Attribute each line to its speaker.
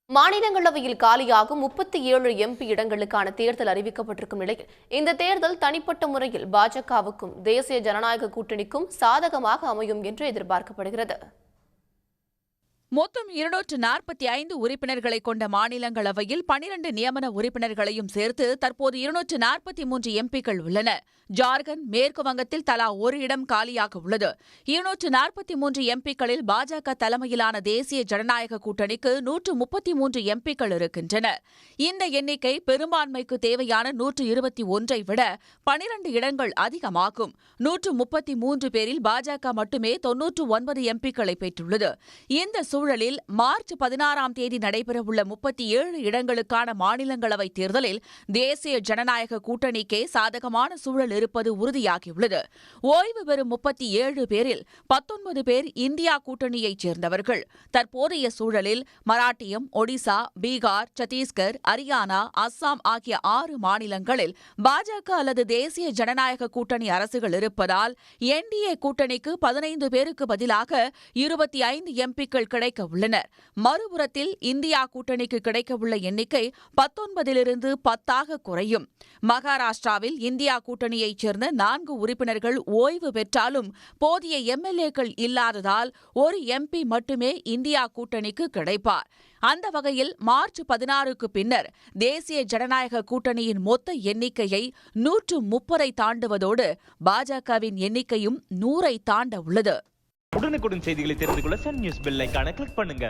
Speaker 1: மாநிலங்களவையில் காலியாகும் 37 எம்பி இடங்களுக்கான தேர்தல் அறிவிக்கப்பட்டிருக்கும் நிலையில் இந்த தேர்தல் தனிப்பட்ட முறையில் பாஜகவுக்கும் தேசிய ஜனநாயக கூட்டணிக்கும் சாதகமாக அமையும் என்று எதிர்பார்க்கப்படுகிறது.
Speaker 2: மொத்தம் 245 உறுப்பினர்களை கொண்ட மாநிலங்களவையில் 12 நியமன உறுப்பினர்களையும் சேர்த்து தற்போது 243 எம்பிக்கள் உள்ளன. ஜார்க்கண்ட், மேற்கு வங்கத்தில் தலா ஒரு இடம் காலியாக உள்ளது. 243 எம்பிக்களில் பாஜக தலைமையிலான தேசிய ஜனநாயக கூட்டணிக்கு 133 எம்பிக்கள் இருக்கின்றனர். இந்த எண்ணிக்கை பெரும்பான்மைக்கு தேவையான 121 விட 12 இடங்கள் அதிகமாகும். 133 பேரில் பாஜக மட்டுமே 99 எம்பிக்களை பெற்றுள்ளது. இந்த சூழலில் மார்ச் 16ஆம் தேதி நடைபெறவுள்ள 37 இடங்களுக்கான மாநிலங்களவை தேர்தலில் தேசிய ஜனநாயக கூட்டணிக்கே சாதகமான சூழல் இருப்பது உறுதியாகியுள்ளது. ஓய்வு பெறும் 37 பேரில் 19 பேர் இந்தியா கூட்டணியைச் சேர்ந்தவர்கள். தற்போதைய சூழலில் மராட்டியம், ஒடிசா, பீகார், சத்தீஸ்கர், ஹரியானா, அஸ்ஸாம் ஆகிய 6 மாநிலங்களில் பாஜக அல்லது தேசிய ஜனநாயக கூட்டணி அரசுகள் இருப்பதால் என்டிஏ கூட்டணிக்கு 15 பேருக்கு பதிலாக 25 எம்பிக்கள் கிடைக்க உள்ளனர். மறுபுறத்தில் இந்தியா கூட்டணிக்கு கிடைக்கவுள்ள எண்ணிக்கை 19லிருந்து 10ஆக குறையும். மகாராஷ்டிராவில் இந்தியா கூட்டணியைச் சேர்ந்த 4 உறுப்பினர்கள் ஓய்வு பெற்றாலும் போதிய எம்எல்ஏக்கள் இல்லாததால் ஒரு எம்பி மட்டுமே இந்தியா கூட்டணிக்கு கிடைப்பார். அந்த வகையில் மார்ச் 16க்கு பின்னர் தேசிய ஜனநாயக கூட்டணியின் மொத்த எண்ணிக்கையை 130ஐ தாண்டுவதோடு பாஜகவின் எண்ணிக்கையும் 100ஐ தாண்ட உள்ளது.
Speaker 3: உடனுக்குடன் செய்திகளை தெரிந்து கொள்ள சன் நியூஸ் பெல் ஐகானை கிளிக் பண்ணுங்க.